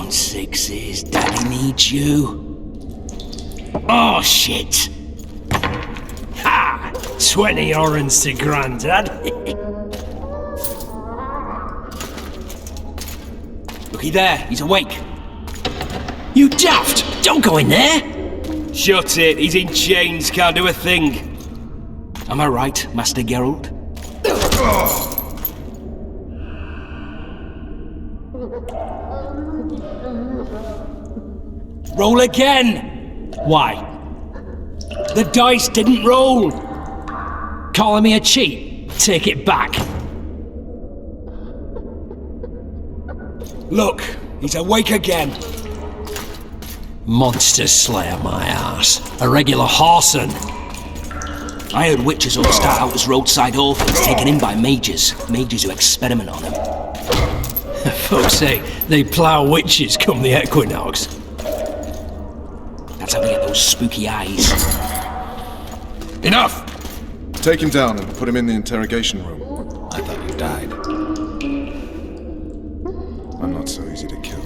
Sixes, Daddy needs you. Oh, shit! Ha! 20 orange to Grandad. Looky there, he's awake. You daft! Don't go in there! Shut it, he's in chains, can't do a thing. Am I right, Master Geralt? Roll again! Why? The dice didn't roll! Calling me a cheat? Take it back. Look, he's awake again. Monster Slayer, my ass. A regular whoreson. I heard witches all start out as roadside orphans taken in by mages. Mages who experiment on them. Folks say they plough witches come the equinox. That's how they get those spooky eyes. Enough! Take him down and put him in the interrogation room. I thought you died. I'm not so easy to kill.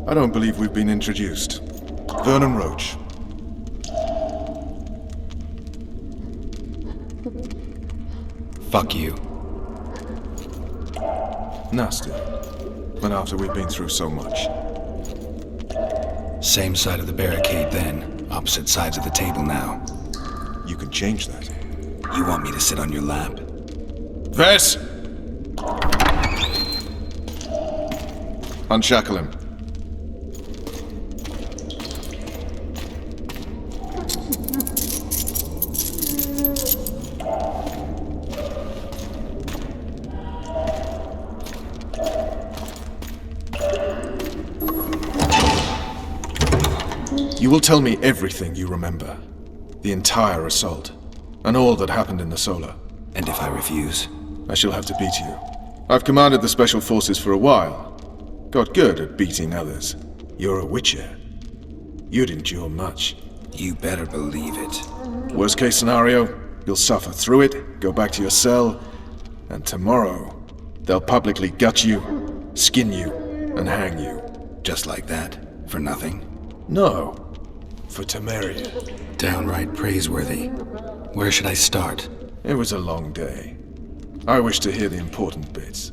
I don't believe we've been introduced. Vernon Roach. Fuck you. Nasty. But after we've been through so much. Same side of the barricade then. Opposite sides of the table now. You can change that. You want me to sit on your lap? Vess! Unshackle him. You will tell me everything you remember. The entire assault. And all that happened in the Solar. And if I refuse? I shall have to beat you. I've commanded the Special Forces for a while. Got good at beating others. You're a Witcher. You'd endure much. You better believe it. Worst case scenario, you'll suffer through it, go back to your cell, and tomorrow, they'll publicly gut you, skin you, and hang you. Just like that? For nothing? No. For Temeria. Downright praiseworthy. Where should I start? It was a long day. I wish to hear the important bits.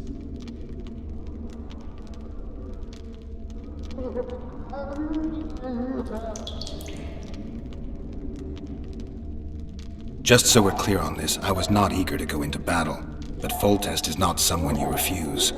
Just so we're clear on this, I was not eager to go into battle, but Foltest is not someone you refuse.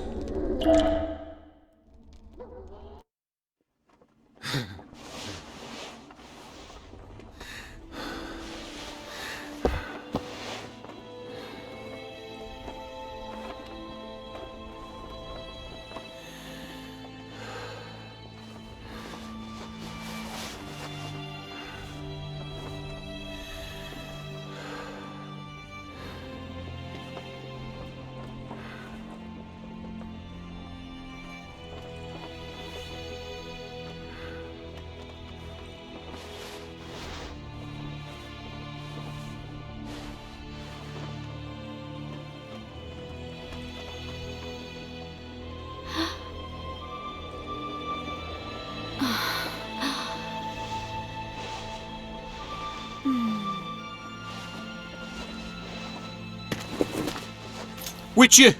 Witcher,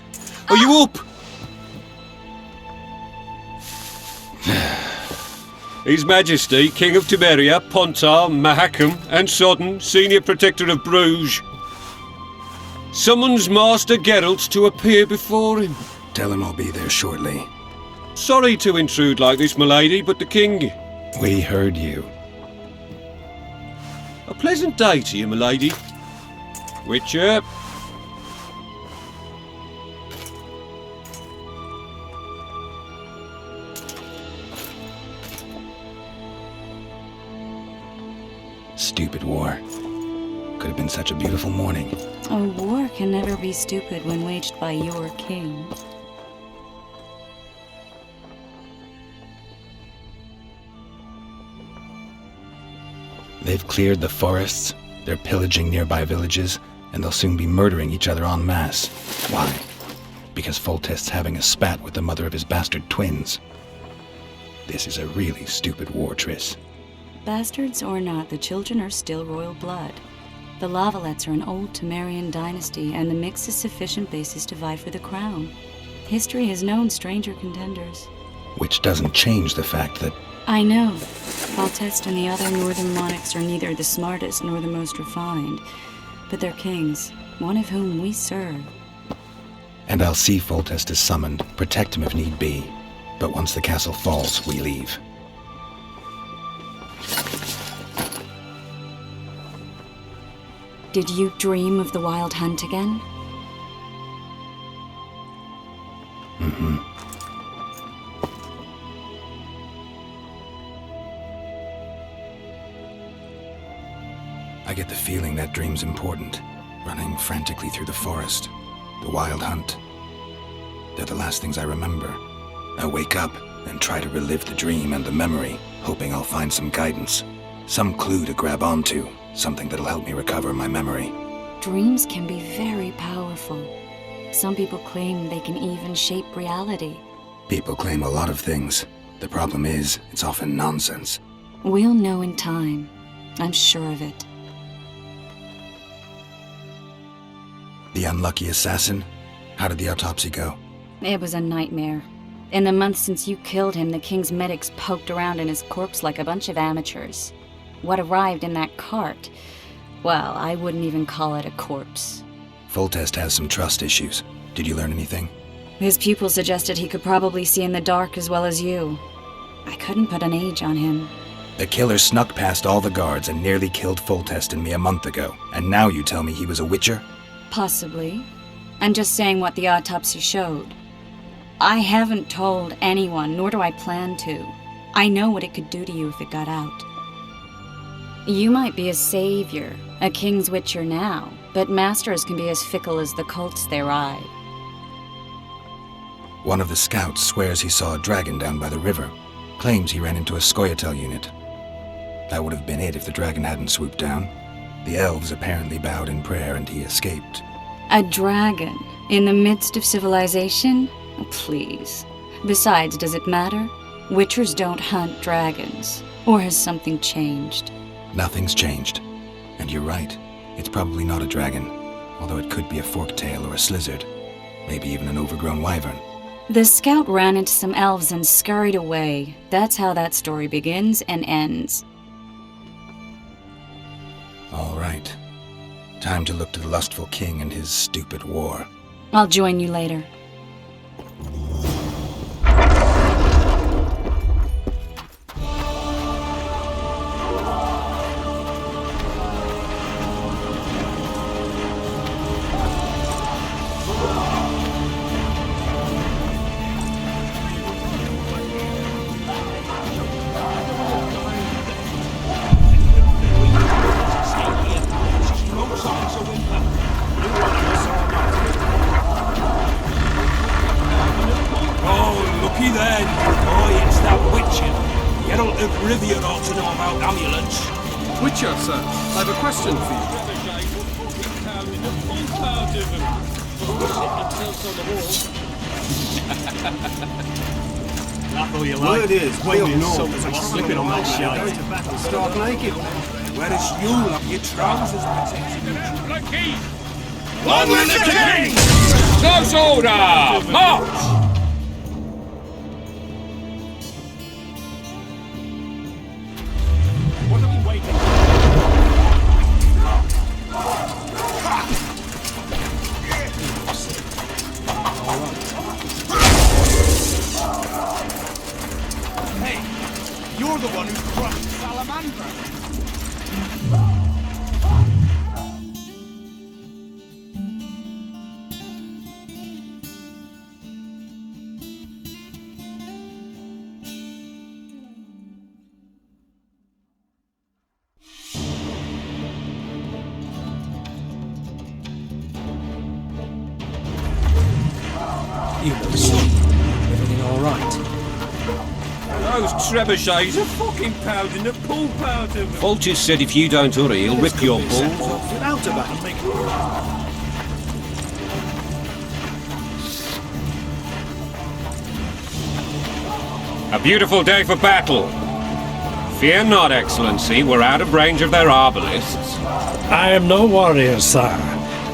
are you up? His Majesty, King of Temeria, Pontar, Mahakam, and Sodden, Senior Protector of Bruges. Summons Master Geralt to appear before him. Tell him I'll be there shortly. Sorry to intrude like this, milady, but the king... We heard you. A pleasant day to you, milady. Witcher. Stupid war. Could have been such a beautiful morning. A war can never be stupid when waged by your king. They've cleared the forests, they're pillaging nearby villages, and they'll soon be murdering each other en masse. Why? Because Foltest's having a spat with the mother of his bastard twins. This is a really stupid war, Triss. Bastards or not, the children are still royal blood. The Lavalettes are an old Temerian dynasty, and the mix is sufficient basis to vie for the crown. History has known stranger contenders. Which doesn't change the fact that... I know. Foltest and the other northern monarchs are neither the smartest nor the most refined, but they're kings, one of whom we serve. And I'll see Foltest is summoned, protect him if need be. But once the castle falls, we leave. Did you dream of the Wild Hunt again? Mm-hmm. I get the feeling that dream's important. Running frantically through the forest. The Wild Hunt. They're the last things I remember. I wake up and try to relive the dream and the memory, hoping I'll find some guidance. Some clue to grab onto. Something that'll help me recover my memory. Dreams can be very powerful. Some people claim they can even shape reality. People claim a lot of things. The problem is, it's often nonsense. We'll know in time. I'm sure of it. The unlucky assassin? How did the autopsy go? It was a nightmare. In the months since you killed him, the king's medics poked around in his corpse like a bunch of amateurs. What arrived in that cart, well, I wouldn't even call it a corpse. Foltest has some trust issues. Did you learn anything? His pupil suggested he could probably see in the dark as well as you. I couldn't put an age on him. The killer snuck past all the guards and nearly killed Foltest and me a month ago. And now you tell me he was a witcher? Possibly. I'm just saying what the autopsy showed. I haven't told anyone, nor do I plan to. I know what it could do to you if it got out. You might be a savior, a king's witcher now, but masters can be as fickle as the cults they ride. One of the scouts swears he saw a dragon down by the river. Claims he ran into a Scoia'tael unit. That would have been it if the dragon hadn't swooped down. The elves apparently bowed in prayer and he escaped. A dragon? In the midst of civilization? Oh, please. Besides, does it matter? Witchers don't hunt dragons. Or has something changed? Nothing's changed. And you're right. It's probably not a dragon. Although it could be a forktail or a slizzard. Maybe even an overgrown wyvern. The scout ran into some elves and scurried away. That's how that story begins and ends. All right. Time to look to the lustful king and his stupid war. I'll join you later. Witcher, sir. I have a question for you. Word is, way up north, I'm slipping on that shite. Go to battle stark naked. Whereas you have your trousers protecting you. Long live the king! Close order! March! You know, see. Everything all right? Those trebuchets are fucking pounding the poop out of them. Foltest said if you don't hurry, he'll rip your balls off. Without a battle, make A beautiful day for battle. Fear not, Excellency, we're out of range of their arbalists. I am no warrior, sire.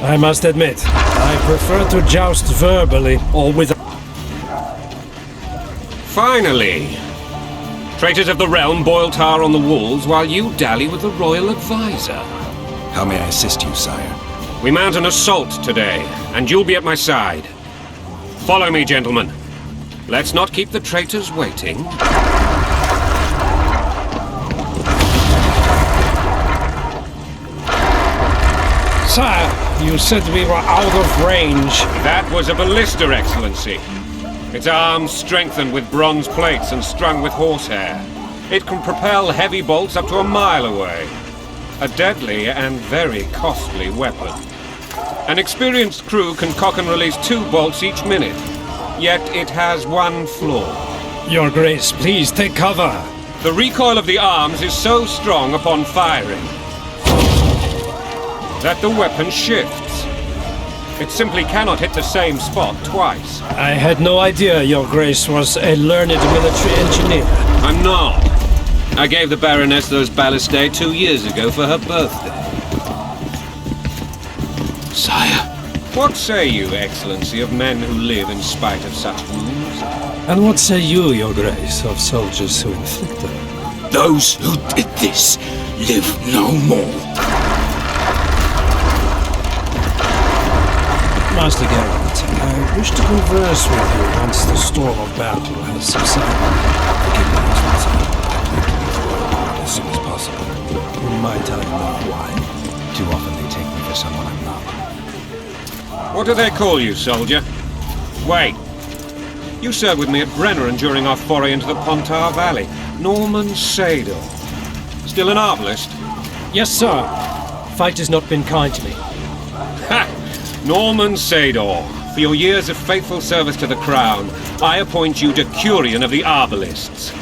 I must admit, I prefer to joust verbally or with. Finally! Traitors of the realm boil tar on the walls while you dally with the royal advisor. How may I assist you, sire? We mount an assault today, and you'll be at my side. Follow me, gentlemen. Let's not keep the traitors waiting. Sire, you said we were out of range. That was a ballista, Excellency. Its arms strengthened with bronze plates and strung with horsehair. It can propel heavy bolts up to a mile away. A deadly and very costly weapon. An experienced crew can cock and release 2 bolts each minute. Yet it has one flaw. Your Grace, please take cover. The recoil of the arms is so strong upon firing that the weapon shifts. It simply cannot hit the same spot twice. I had no idea Your Grace was a learned military engineer. I'm not. I gave the Baroness those ballistae 2 years ago for her birthday. Sire. What say you, Excellency, of men who live in spite of such wounds? And what say you, Your Grace, of soldiers who inflict them? Those who did this live no more. Master Geralt, I wish to converse with you once the storm of battle has subsided. Forgive me, Excellency. As soon as possible. Might I know why? Too often they take me for someone I'm not. What do they call you, soldier? Wait. You served with me at Brenner and during our foray into the Pontar Valley. Norman Sador. Still an arbalist? Yes, sir. Fight has not been kind to me. Ha! Norman Sador, for your years of faithful service to the Crown, I appoint you Decurion of the Arbalists.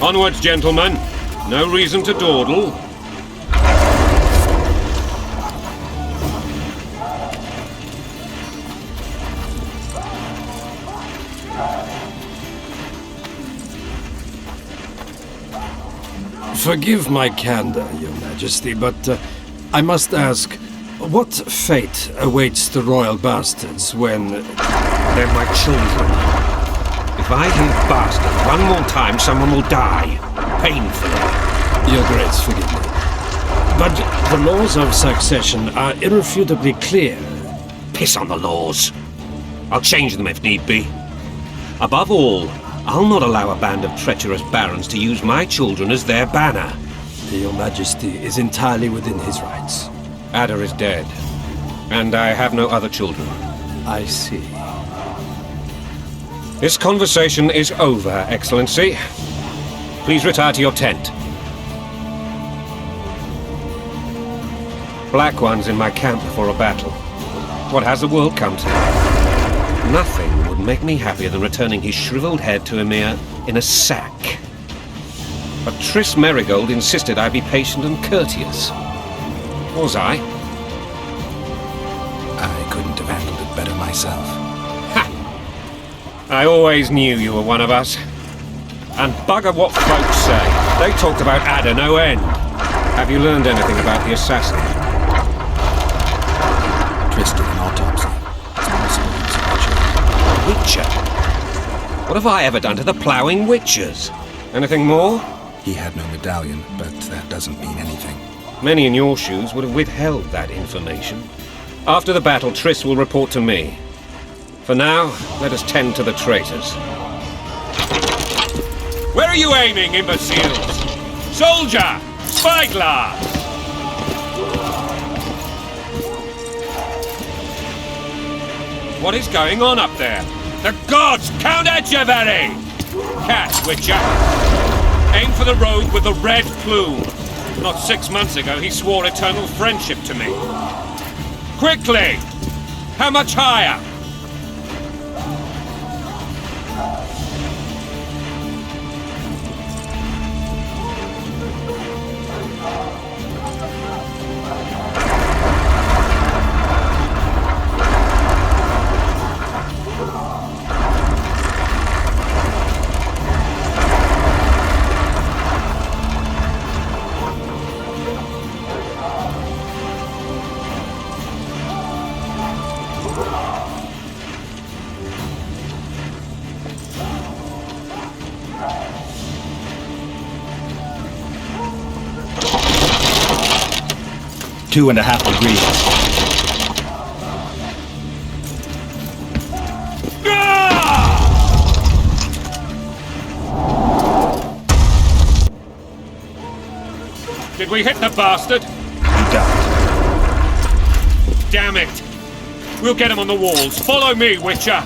Onwards, gentlemen. No reason to dawdle. Forgive my candor, Your Majesty, but I must ask, what fate awaits the royal bastards when... They're my children. If I hear bastard one more time, someone will die. Painfully. Your Grace, forgive me. But the laws of succession are irrefutably clear. Piss on the laws. I'll change them if need be. Above all, I'll not allow a band of treacherous barons to use my children as their banner. Your Majesty is entirely within his rights. Ada is dead, and I have no other children. I see. This conversation is over, Excellency. Please retire to your tent. Black One's in my camp before a battle. What has the world come to? Nothing would make me happier than returning his shriveled head to Emir in a sack. But Triss Merigold insisted I be patient and courteous. Was I? I couldn't have handled it better myself. Ha! I always knew you were one of us. And bugger what folks say. They talked about Ada no end. Have you learned anything about the assassin? Triss did an autopsy. It's possible he was a witcher. Witcher? What have I ever done to the ploughing witchers? Anything more? He had no medallion, but that doesn't mean anything. Many in your shoes would have withheld that information. After the battle, Triss will report to me. For now, let us tend to the traitors. Where are you aiming, imbeciles? Soldier! Spyglass! What is going on up there? The gods! Count Etcheverry! Catch, Witcher! Aim for the rogue with the red plume. Not 6 months ago, he swore eternal friendship to me. Quickly! How much higher? 2.5 degrees. Did we hit the bastard? He died. Damn it! We'll get him on the walls. Follow me, Witcher!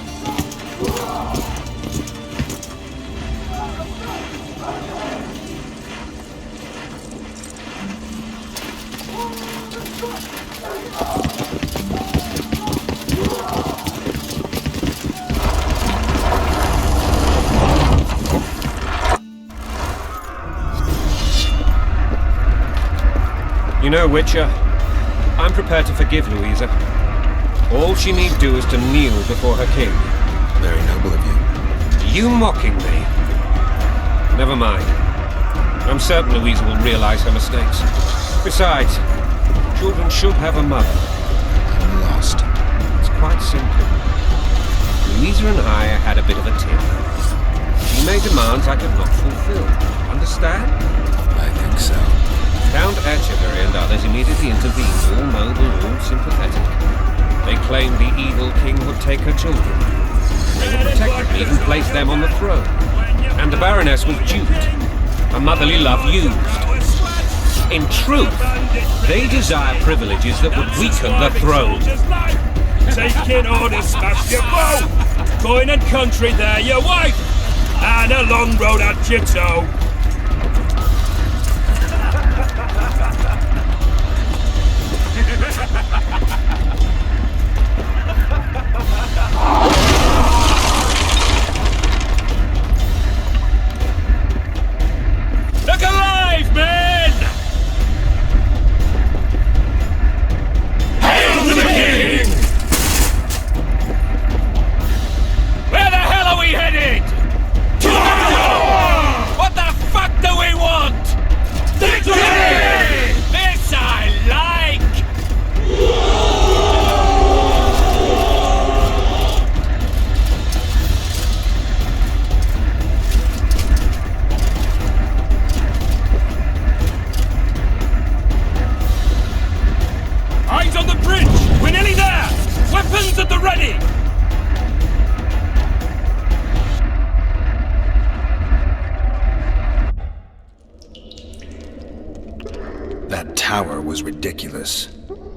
You know, Witcher, I'm prepared to forgive Louisa. All she need do is to kneel before her king. Very noble of you. You mocking me? Never mind. I'm certain Louisa will realize her mistakes. Besides, children should have a mother. I'm lost. It's quite simple. Louisa and I had a bit of a tiff. She made demands I could not fulfill. Understand? I think so. Count Echeverry and others immediately intervened, all noble, all sympathetic. They claimed the evil king would take her children. They would protect them, even place them on the throne. And the Baroness was duped. Her motherly love used. In truth, they desire privileges that would weaken the throne. Taking orders, smash your bow! Going and country there, your wife! And a long road at your toe. Look alive, men! Hail to the king! Where the hell are we headed? To what the fuck do we want? Victory! This I like! Eyes on the bridge! We're nearly there! Weapons at the ready! That tower was ridiculous.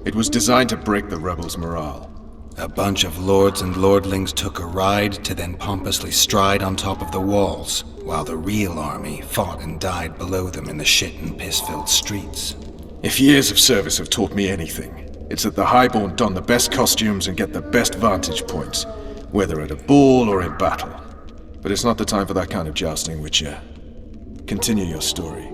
It was designed to break the rebels' morale. A bunch of lords and lordlings took a ride to then pompously stride on top of the walls, while the real army fought and died below them in the shit and piss-filled streets. If years of service have taught me anything, it's that the Highborn don the best costumes and get the best vantage points, whether at a ball or in battle. But it's not the time for that kind of jousting, Witcher. Continue your story.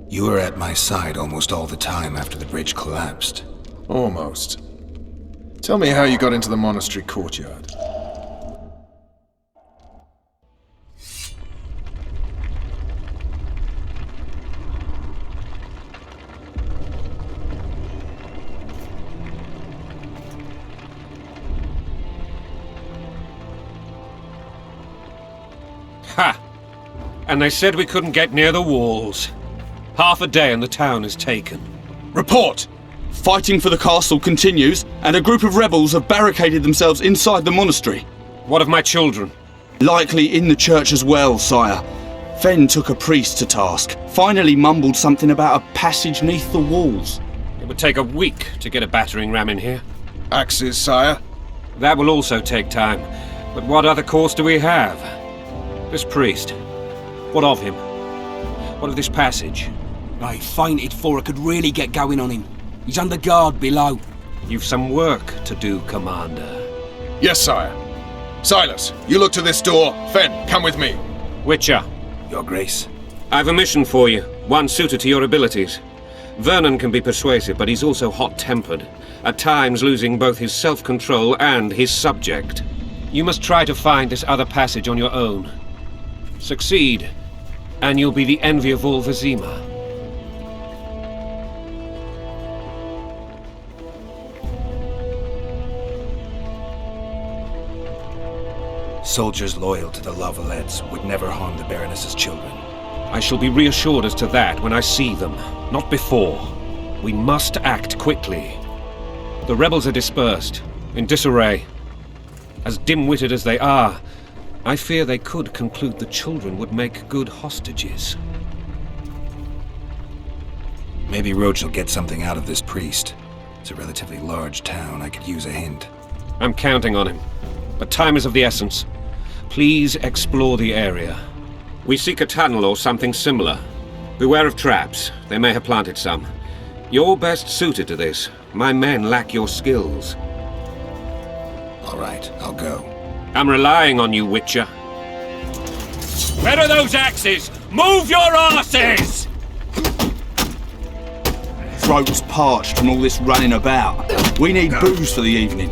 You were at my side almost all the time after the bridge collapsed. Almost. Tell me how you got into the monastery courtyard. Ha! And they said we couldn't get near the walls. Half a day and the town is taken. Report! Fighting for the castle continues, and a group of rebels have barricaded themselves inside the monastery. What of my children? Likely in the church as well, sire. Fen took a priest to task, finally mumbled something about a passage neath the walls. It would take a week to get a battering ram in here. Axes, sire? That will also take time. But what other course do we have? This priest. What of him? What of this passage? I fainted before I could really get going on him. He's under guard below. You've some work to do, Commander. Yes, sire. Silas, you look to this door. Fen, come with me. Witcher. Your Grace. I've a mission for you, one suited to your abilities. Vernon can be persuasive, but he's also hot-tempered, at times losing both his self-control and his subject. You must try to find this other passage on your own. Succeed, and you'll be the envy of all Vizima. Soldiers loyal to the La Valettes would never harm the Baroness's children. I shall be reassured as to that when I see them, not before. We must act quickly. The rebels are dispersed, in disarray. As dim-witted as they are, I fear they could conclude the children would make good hostages. Maybe Roach will get something out of this priest. It's a relatively large town. I could use a hint. I'm counting on him. But time is of the essence. Please explore the area. We seek a tunnel or something similar. Beware of traps. They may have planted some. You're best suited to this. My men lack your skills. All right, I'll go. I'm relying on you, Witcher. Where are those axes? Move your arses! Throat's parched from all this running about. We need booze for the evening.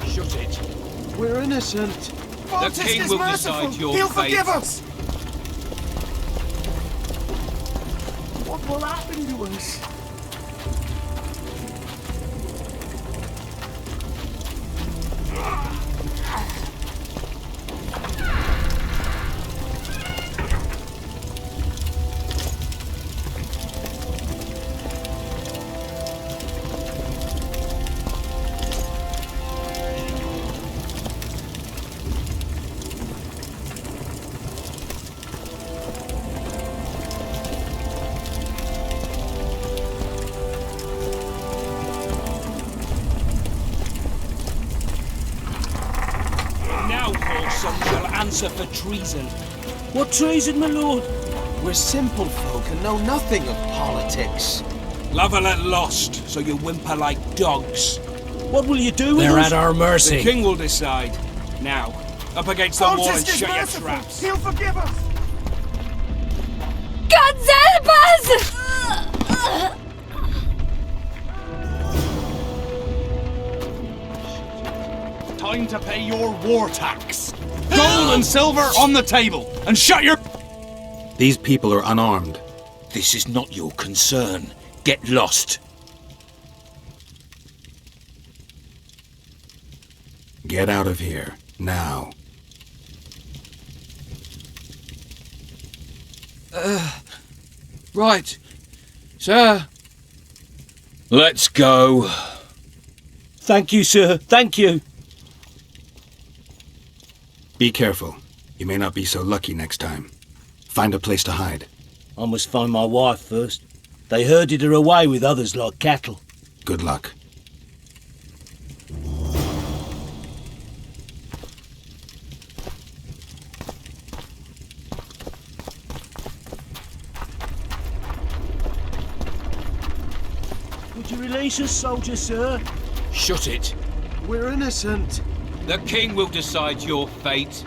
Shut it. We're innocent. The king will decide your He'll fate. forgive us. What will happen to us? Some shall answer for treason. What treason, my lord? We're simple folk and know nothing of politics. La Valette lost, so you whimper like dogs. What will you do with They're us? at our mercy. The king will decide. Now, up against the wall and shut your traps. He'll forgive us. God help us! Time to pay your war tax. Gold and silver on the table, and shut your... These people are unarmed. This is not your concern. Get lost. Get out of here, now. Right. Sir. Let's go. Thank you, sir. Thank you. Be careful. You may not be so lucky next time. Find a place to hide. I must find my wife first. They herded her away with others like cattle. Good luck. Would you release us, soldier, sir? Shut it. We're innocent. The king will decide your fate.